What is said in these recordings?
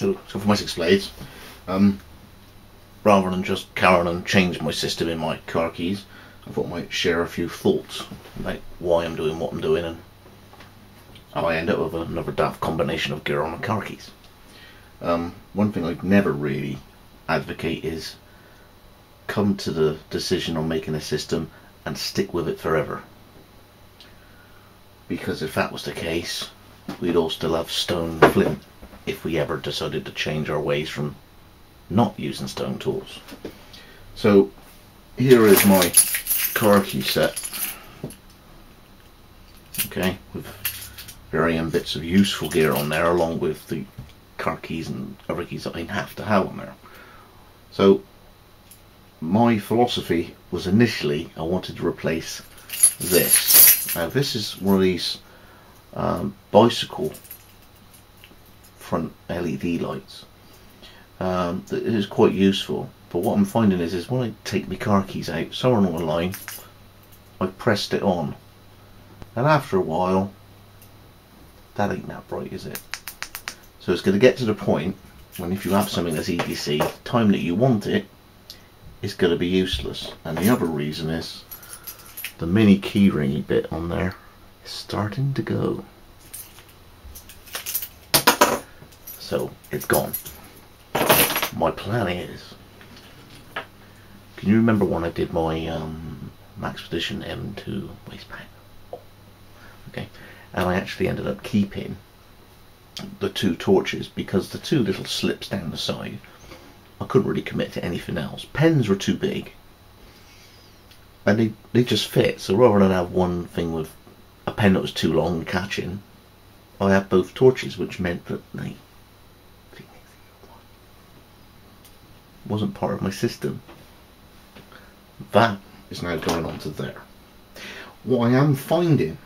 So for my 6 blades, rather than just carry on and change my system in my car keys, I thought I might share a few thoughts about why I'm doing what I'm doing and how I end up with another daft combination of gear on my car keys. One thing I'd never really advocate is come to the decision on making a system and stick with it forever. Because if that was the case, we'd all still have stone flint if we ever decided to change our ways from not using stone tools. So here is my car key set, okay, with varying bits of useful gear on there, along with the car keys and other keys that I have to have on there. So my philosophy was initially I wanted to replace this. Now this is one of these bicycle front LED lights that is quite useful, but what I'm finding is when I take my car keys out, somewhere along the line I pressed it on, and after a while that ain't that bright, is it? So it's going to get to the point when if you have something that's EDC, the time that you want it is going to be useless. And the other reason is the mini key ringy bit on there is starting to go. So it's gone. My plan is, can you remember when I did my Maxpedition M2 waistband? Okay, and I actually ended up keeping the 2 torches because the 2 little slips down the side, I couldn't really commit to anything else. Pens were too big and they just fit, so rather than have one thing with a pen that was too long and catching, I had both torches, which meant that they wasn't part of my system. That is now going on to there. What I am finding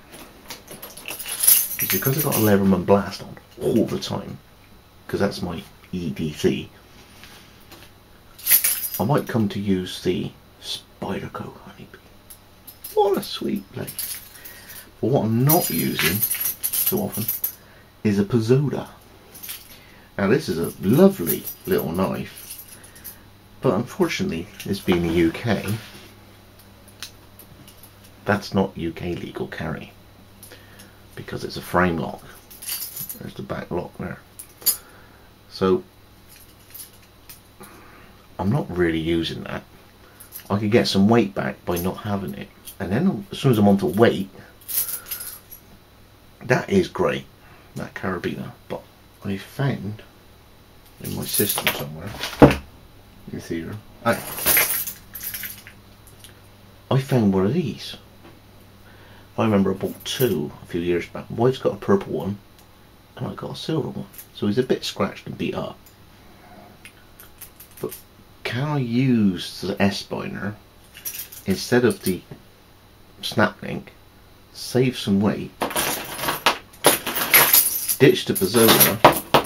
is because I've got a Leatherman Blast on all the time, because that's my EDC, I might come to use the Spyderco Honeybee. What a sweet blade. But what I'm not using so often is a Pizzoda. Now this is a lovely little knife, but unfortunately, this being the UK, that's not UK legal carry because it's a frame lock. There's the back lock there. So I'm not really using that. I could get some weight back by not having it, and then as soon as I'm onto weight, that is great, that carabiner. But I found in my system somewhere, it's here, I found one of these. I remember I bought 2 a few years back. My wife's got a purple one and I got a silver one, so he's a bit scratched and beat up. But can I use the S-Binder instead of the snap link, save some weight, ditch the Pizzoda,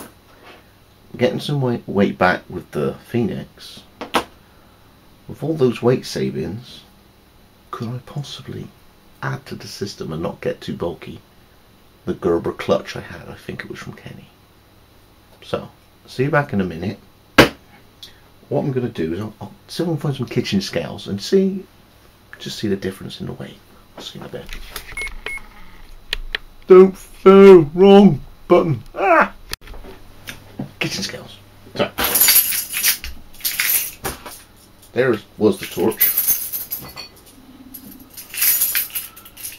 getting some weight back with the Phoenix? With all those weight savings, could I possibly add to the system and not get too bulky the Gerber clutch I had? I think it was from Kenny. So, see you back in a minute. What I'm going to do is I'll see if I can find some kitchen scales and just see the difference in the weight. I'll see you in a bit. Don't fail, wrong button. Ah! Kitchen scales. So, there was the torch.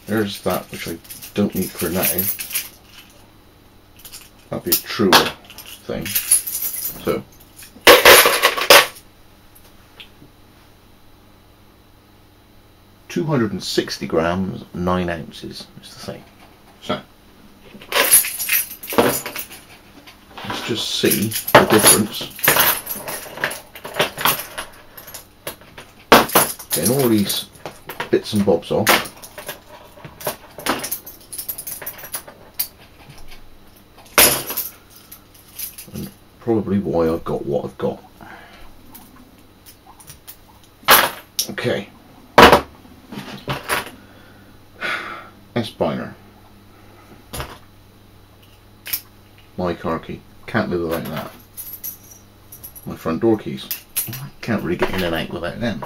There's that, which I don't need for now. That'd be a truer thing. So, £260 grams, 9 ounces is the thing. So, let's just see the difference. Getting all these bits and bobs off. And probably why I've got what I've got. Okay. S-Binder. My car key. Can't live without that. my front door keys. I can't really get in and out without them.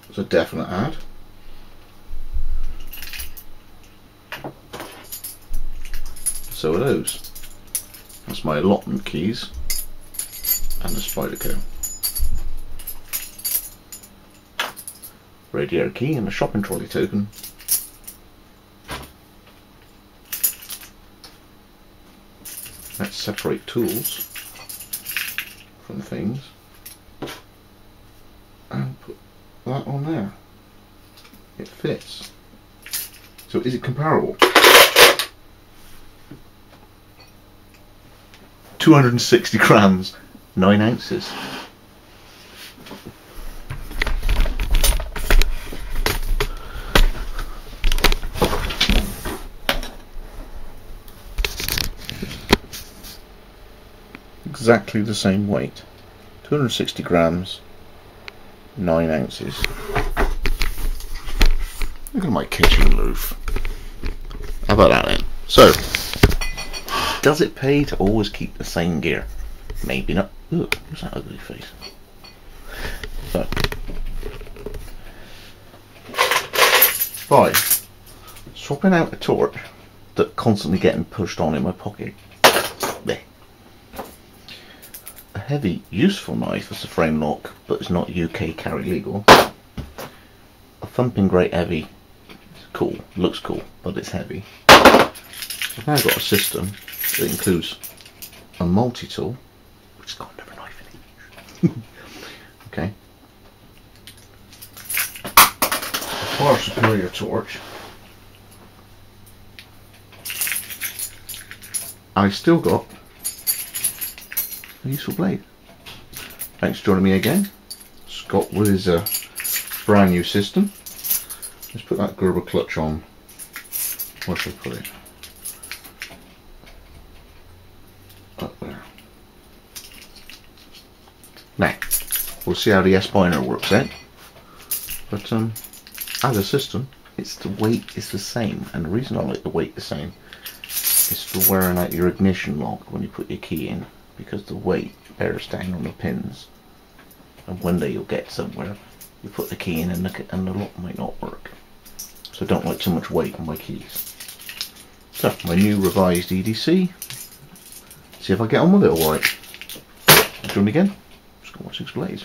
It's a definite add. So are those. That's my allotment keys and the Spyderco. Radiator key and a shopping trolley token. Let's separate tools from things and put that on there. It fits. So is it comparable? 260 grams, 9 ounces. Exactly the same weight. 260 grams, 9 ounces. Look at my kitchen roof. How about that then? So, does it pay to always keep the same gear? Maybe not. Ooh, what's that ugly face? So, by swapping out a torch that's constantly getting pushed on in my pocket, there. A heavy, useful knife that's a frame lock, but it's not UK carry legal. A thumping great heavy, it's cool, looks cool, but it's heavy. I've now got a system that includes a multi-tool, which has got another knife in it. Okay. A far superior torch. I still got a useful blade. Thanks for joining me again. Scott with his brand new system. Let's put that Gerber clutch on. Where should I put it? Up there. Now, we'll see how the S-Spiner works out. But as a system, the weight is the same, and the reason I like the weight the same is for wearing out your ignition lock when you put your key in, because the weight bears down on the pins, and one day you'll get somewhere, you put the key in and the lock might not work. So I don't like too much weight on my keys. So, my new revised EDC. See if I get on with it alright. Join me again. Just go watch Wessex Blaze.